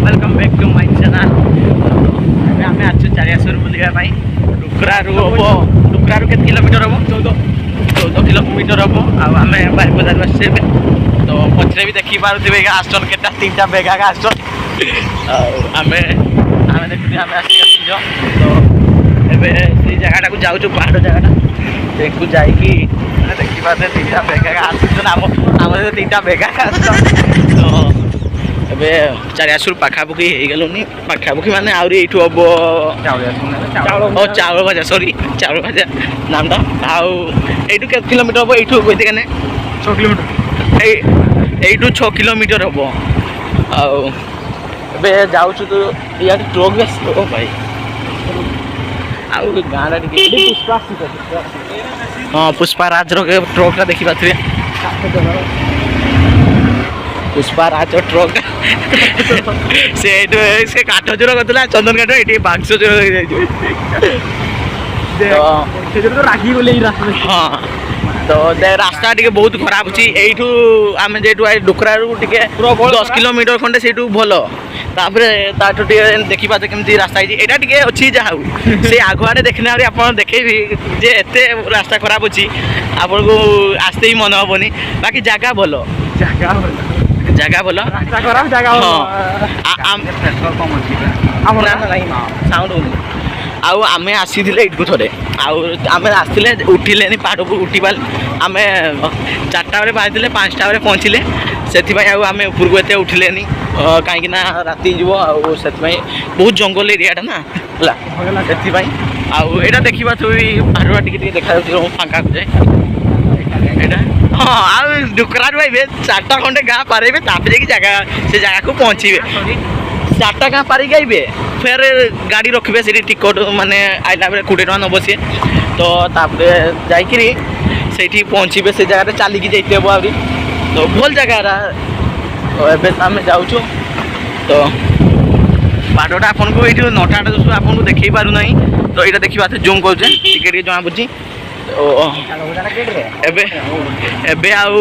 Welcome back to my channel. आम आसु चारियासर बुलाई डुकरारू हम डुकरारू के किलोमीटर हम 14 किलोमीटर हम आम बारिपदार आसे तो पचरे भी देखी पारे आसन के 3टा बेगा आसन आम देखते आम आस तो ए जगह को जाऊँ पहाड़ जगह देखू जाकि देखी पारे 3टा बेगा आसन आम 3टा बेगा आसन तो ଏବେ ଚାରିଆସୁର ପାଖାପାଖି ହେଇଗଲୁନି ପାଖାପାଖି ମାନେ ଆହୁରି ଏଇଠୁ ହବ ଚାଉଳ ଭଜା ସରି ଚାଉଳ ଭଜା ନାମଟା ଆଉ ଏଇଠୁ କେତେ କିଲୋମିଟର ହବ ଏଇଠୁ କହିତେ କେନେ 6 କିଲୋମିଟର ଏଇଠୁ 6 କିଲୋମିଟର ହବ ଆଉ ଏବେ ଯାଉଛୁ ତ ଇଆଡ଼େ ଟ୍ରକ୍ ବି ଆସିବ ଭାଇ ଆଉ ଗାଁଟା ଟିକେ ହଁ ପୁଷ୍ପାରାଜର ଟ୍ରକ୍ଟା ଦେଖିପାରୁଥିବେ पुष्पाराज ट्रक से काठ चोर करता चंदन काठ ये बाक्स चोर राखी गले हाँ तो रास्ता टे बहुत खराब अच्छी यू आम जो डुकरारू टे 10 किलोमीटर खंडे से भल ताठू देखी पाते केमती रास्ता यहाँ टे अच्छी जहाँ से आगुआड़े देखने आप देखेबी जे एत रास्ता खराब अच्छी आपन को आसते ही मन हेनी बाकी जगह भल जगह बोल रास्ता खराब जगह साउंड आउ आम आसी एठू थे आम आसते उठिले पहाड़ को उठी पार आम 4टा बजे बाहर 5टा बजे पहुँचले से आम ऊपर को एत उठिले कहीं राति से बहुत जंगल एरिया ना से आईटा देखा पहाड़ टे देखा फाँका को जाए हाँ आ डुकरारू आइबे 4टा खंडे गाँ पारे तापर जगह से जगह को पहुँचे 4टा गाँ पारिक आइबे फिर गाड़ी रखिए से टिकट माने आइला बेले 20 टका नब सी तो जाकि से पहुँचे से जगह चलिकी जाते हे आहरी तो भल जगह एवं आम जाऊँ तो बाटटा आपन को ये 9टा जो आपको देखी पार ना तो यहाँ देखा जूम कर जना पड़ी एबे आउ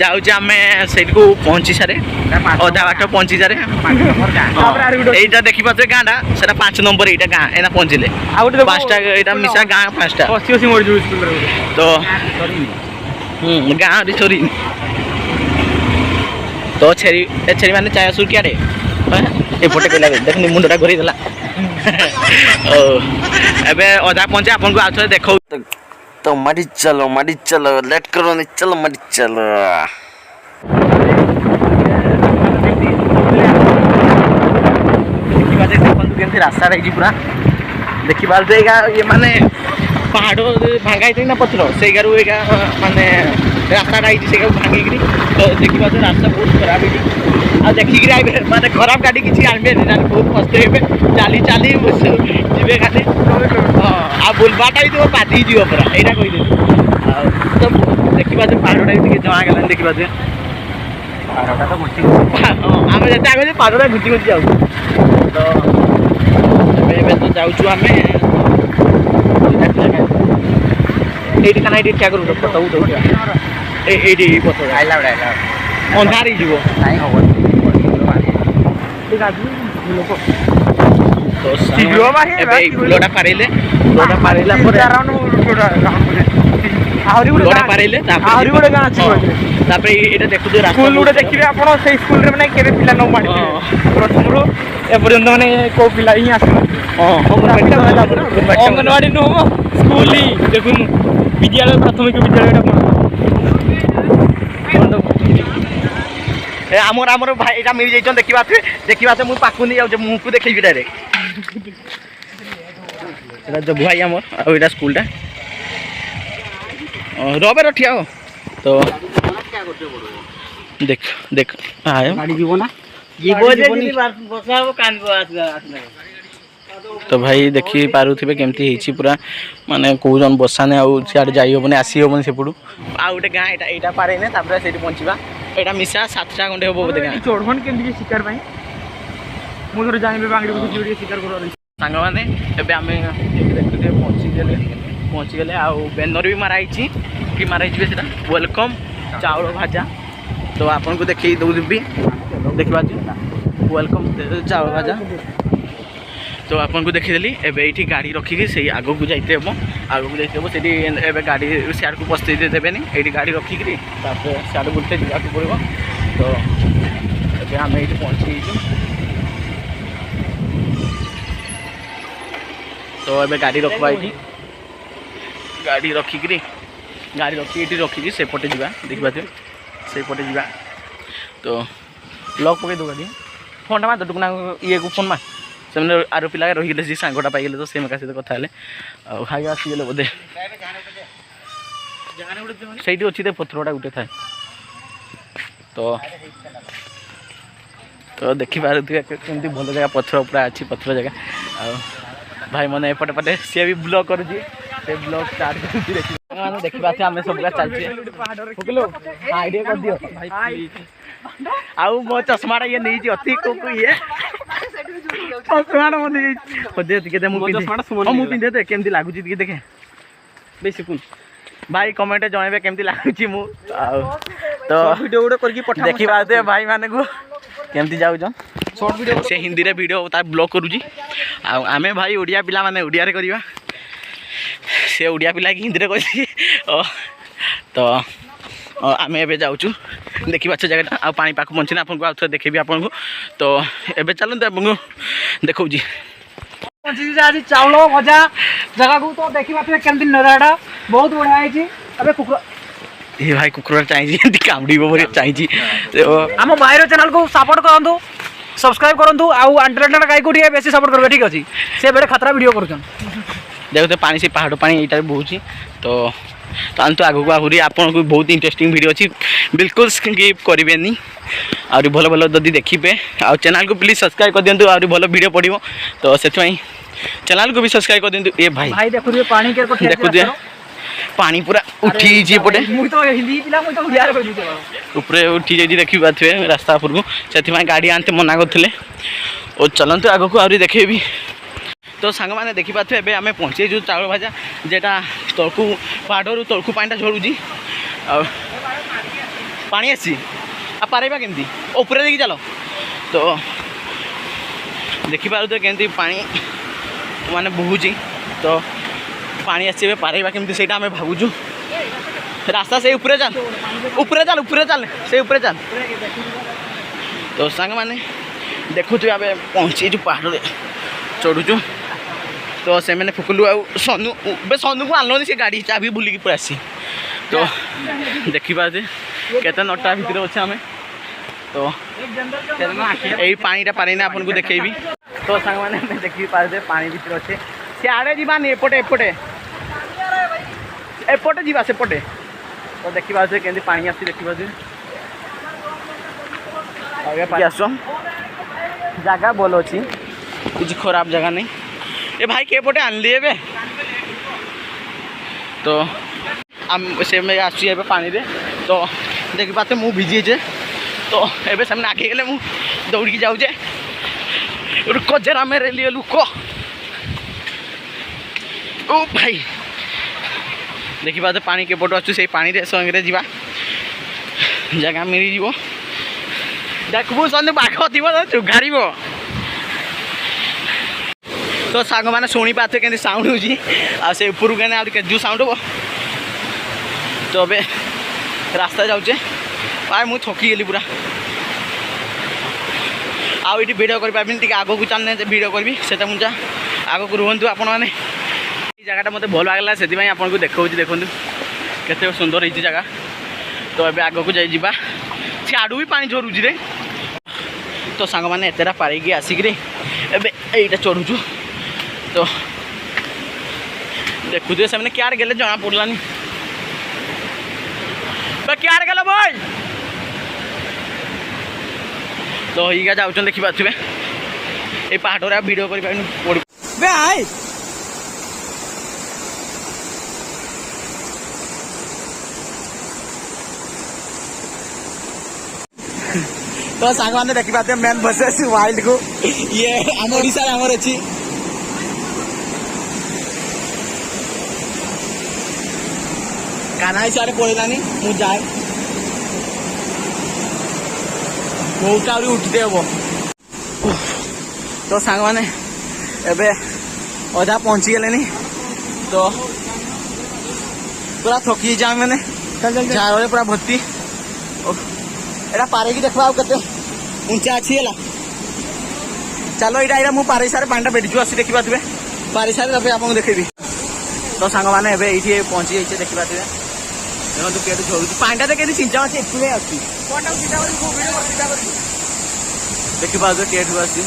जाऊँ आम से पहुँची सारे अधा बाट पहुँची सारे यहाँ देखी पाते गाँटा से 5 नंबर यहाँ गाँ एना पहुँचले 5टा यहाँ मिसा गाँ 5टा तो गाँ छोरी तो छेरी छेरी मैंने चाय सुर क्या एपटे कहला देखनी मुंडा घोरीदेला एबे अधा पहुँचे आपन को आउ देख तो मरी चलो लेट करो नहीं चलो मरी चलो देखी रास्ता रही पूरा देखी पारे ये माने पहाड़ भांगाई ना पथर से माने रास्ता से भांगिकी तो देखी पारे रास्ता बहुत खराब है आ देखिक आए माने खराब गाड़ी किसी आनबे बहुत कष्ट हे चली चली जी खाली हाँ आ बुलबाटा भी बाधी जीव पूरा यहाँ कहीदेली तो देखी पारे पहाड़ा भी जमा गलानी देखी पारे पहाड़ा तो घुटी आम जिते आगे पहाड़ा घुटी घुटी जाऊ तो तो जाऊँ आम ये क्या करूँ फटो उठा ये अंधार तो फुलटा पारे देखिए आप स्कूल पिला न प्रथम एपर्यंत मैंने कौ पिला ही आस अंगनवाड़ी नुह स्कूल ही देखु विद्यालय प्राथमिक विद्यालय आमर आमर भाई यहाँ मिल जाइए देखा मुझे पाकुनी जाऊँ मुँह को देखेबी डायरेक्ट जो भाई आमर आईटा स्कूलटा रबे रठिया हो तो देख देख तो भाई देखी पारे केमती पूरा माने कौन बसाने आड़े जाइबनी आसी हेनी सेपटू आ गए गाँ यहाँ पारे से पहुँचा यहाँ मिसा 7टा खंडे हम बोधे गाँ चढ़न के शिकार मुझे जानवी शिकार कर सांग मैंने आम देखते पहुँची गले बैनर भी माराई कि माराई से वेलकम चाउल भाजा तो आपन को देखी दौदी देखा वेलकम चाउल भाजा तो आपन को देखिदेली एबे एठी गाड़ी रखिकी से आगो को जाइते हम आगो को जाइते हम सेठी एबे गाड़ी सियाड़ को पस्ते देबेनी एठी गाड़ी रखिकी तापर सियाड़ बुलते जा पड़ो तो एबे हम एठी पहुंची तो एबे गाड़ी रखवा एठी गाड़ी रखिकी गाड़ी रखिकी से पटे जा देखबा से पटे जा तो लॉक पके दो गाड़ी फोन मा दुकना ये को फोन मा से आरो पिला रही गले सांगटा पाई गले तो से मेका सहित कथा हेले खाई आसी गले बोधे सही अच्छी तो पथरटा गोटे थाए तो देखी पारे कमी भल जगह पथर पूरा अच्छी पथर जगह भाई मैंने एपटे पटे सी भी ब्लॉग कर ब्लॉग स्टार्ट कर देखी पाते आम सब चलती आइडिया कर दियो आउ मो चश्माटा ये नहीं अति को ये चश्माटा मत पिंधे तो केमती लगुच देखे बेसी कुन भाई कमेंट जनइबे केमती लगुच मु तो वीडियो गुडे करके पठा देखि बाते भाई माने को केमती जाउजन शॉर्ट वीडियो से हिंदी रे वीडियो ता ब्लॉग करूजी आ आमे भाई ओडिया पिला माने ओडिया रे करिवा से ओडिया पिला की हिंदी रे कहि तो आम ए जाऊँ देखा जगह आ पानी पाख पहुँची ना आपको आउ देखेबी आपको तो एबे चलते आपको देखा पहुँची चाउल भजा जगह को तो देखा केमती नजारा बहुत बढ़िया है कुकुर ये भाई कुकुर चाहिए कामड़ी चाहिए आम भाईर चैनल को सपोर्ट करूँ सब्सक्राइब करूँ आउ आंटरनेट गाई को बेसी सपोर्ट करेंगे ठीक अच्छे से बेटे खतरा वीडियो कर देखते पानी से पहाड़ पानी यहाँ बोची तो तो आगू आहरी आपन को बहुत इंटरेस्टिंग वीडियो अच्छी बिल्कुल स्किप करेंगे आउरी भल भल जदि देखिए आ चैनल को प्लीज सब्सक्राइब कर दिंतु आउरी भल वीडियो पड़ो तो से चैनल को भी सब्सक्राइब कर दिंतु ए भाई भाई देखु पानी के देखु पानी पूरा उठी पटे ऊपर उठी जाइए देखी पाथे रास्ता उपरको से गाड़ी आनते मना करते और चलते आगक आहरी देखेबी तो सांग मैंने देखी पाथे एबे आमे पहुँचे जो चाउल भाजा जेटा तलकू पहाड़ तलकू पानी झड़ुची पानी आसी आ पारेबा केमती ऊपर देखी चलो तो देखी पारे केमती पानी माने बहुची तो पानी आसी पारेबा केमती सेटा आमे भाबुचु रास्ता से ऊपर चल से ऊपर चल तो सांग मैंने देखु आबे पहुँची जो पहाड़ चढ़ुचु तो से मैंने फुकलु आ सनु बे सनु को आनलो से गाड़ी चाबी भूलिकी पूरा आसी तो देखी पाते केते नटा भीतर अच्छे आम तो यही पानीटा पारे आपन को देखेबी तो सांग मैंने देखी पाते पानी भीतर अच्छे सियाड़े जीवानी एपटे एपटे एपटे जीवा सेपटे तो देखी पाते केमती पानी आसी देखी पाते आगे आस जगह भल अच्छी किसी खराब जगह नहीं ए भाई के पटे आनली एबे तो आम से मैं आसी पानी रे तो देखी पाते मु भिजी जे तो एबे सामने आगे गले मु दौड़ी जाऊ जे रुको जरा मेरे लिए लुको ओ भाई देखी पाते पानी के पटो आसु से पानी रे संग रे जीवा जगह मिली जीवो देखबो सने बाघ थिबो चुघारिबो तो सांग मैंने शुणी पाते के साउंड होची आ से ऊपर के आ के जो साउंड हो तो अबे रास्ता जाऊे भाई मुझे थकी गली पूरा आउ ये वीडियो कर पार्बी टी आग को चलने वीडियो करी से मुझे आग को रुहतु आपण मैंने जगह मत भल लगला से आपको देखा देखु केते सुंदर होती जगह तो ये आग को जाइबा सियाड़ू भी पानी झरुची रे तो सांग मैंने एतेटा पारिकी आसिक एटा चढ़ुचु तो देखुए से मैंने क्यार गले जना पड़लानी क्यार गल भाई तो ये जाऊँ देखी पारे ये पहाड़ वीडियो कर तो सांग मैंने देखी पाते मेन बसेस वाइल्ड को ये आम ओडिशा आमर अच्छी कान्हा सियाड़े पड़ेलानी मु जाए बहुत उठते हम तो सांग मैंने एबे अधा पहुंची गले तो पूरा थकी जा मैंने झाड़ पूरा भर्ती एटा पारे की देखा के उंचा अच्छी है चलो यहाँ मुझे पारे सारे पानी बेटी आसी देखी पारे पारे सारे आपको देखेबी तो सांग मैंने ये पहुंची जाइए देखी पारे देखो केटू झरू पानी देखिए सिंचा अच्छी एक अच्छी देखी पारे केटू आसी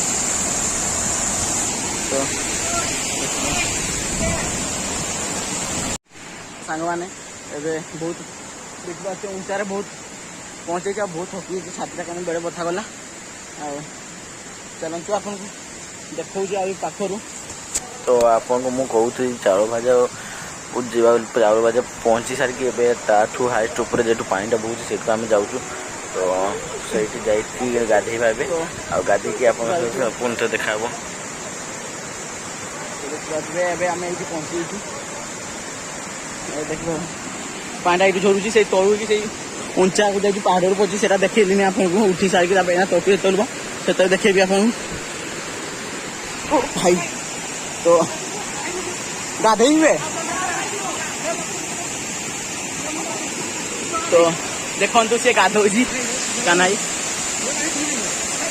तो सांग मैंने बहुत देखिए उंचारे बहुत पहुँचे बहुत थकी छातीटा कहीं बेड़े बथा गला चलतु आपन देखा पाखर तो आपको मुझे कहूँ चाउल भाजा चाउल भाजा पहुँची सारिकी ताठू हाइस्ट उपर जो पानीटा बहुत से आम जाऊँ तो सही गाधेबा आ गाधे आप पुणी थे देखा आम ये पहुँची देख पानीटा ये झरुची से तलू कि उंचा को जाए पहाड़ पहुंची से देखिए आपको उठी सारिकी तलू चलूँ से देखेबी आप भाई तो गाधे तो देखो तो सी गाधो कानाई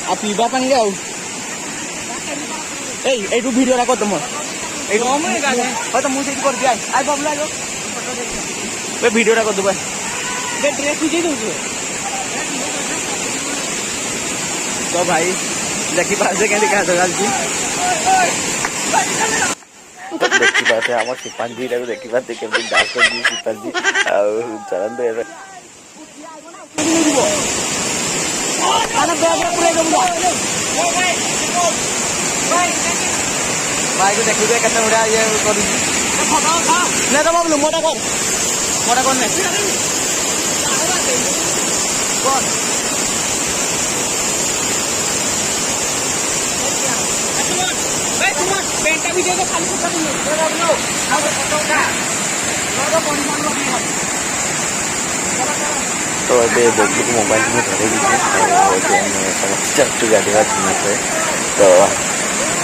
आ पीवा पानी ले आउ भिडियो कर तुम तो मुझे कर दिया आई बबला भिडियो कर दे ड्रेस खींची दूसरे तो भाई देखी पारे क्या गाधो गाली देखी पाते आम शिपांजी देखी पाते केमती डांस कर शिपांजी चलते भाई को देखिए कैसे बड़ा ये कर तो बाबू मोटा कर कौन पेंटा भी खाली तो ये बबलू को मोबाइल में धरे समस्त गाड़ी तो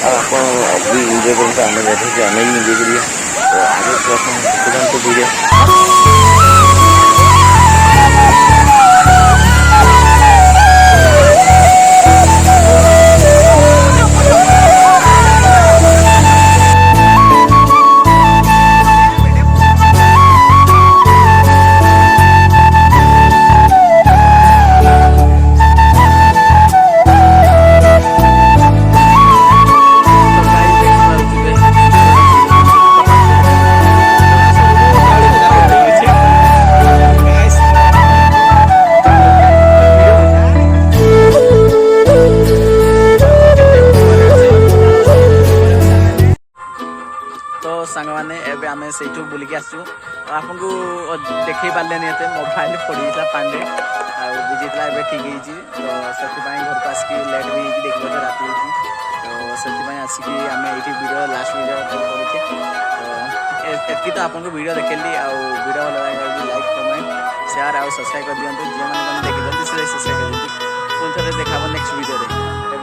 आप अभी एंजॉय करें आम बैठे आम एंजॉय करिए तो आगे तो वीडियो सांग मैंने एवं आम से बुलिकी आसू आपको देखे पारे मोबाइल पड़ा पानी बुझीला ए ठीक है तो से घर को आसिक लेट भी देख रात तो से आसिक आम ये वीडियो लास्ट वीडियो करुचे तो तो आपको वीडियो देखली वीडियो भल लगे लाइक कमेंट शेयर आउ सब्सक्राइब कर दिखाँ जो मैंने देखी सब्सक्राइब कर पुणी थे देखा नेक्स्ट वीडियो।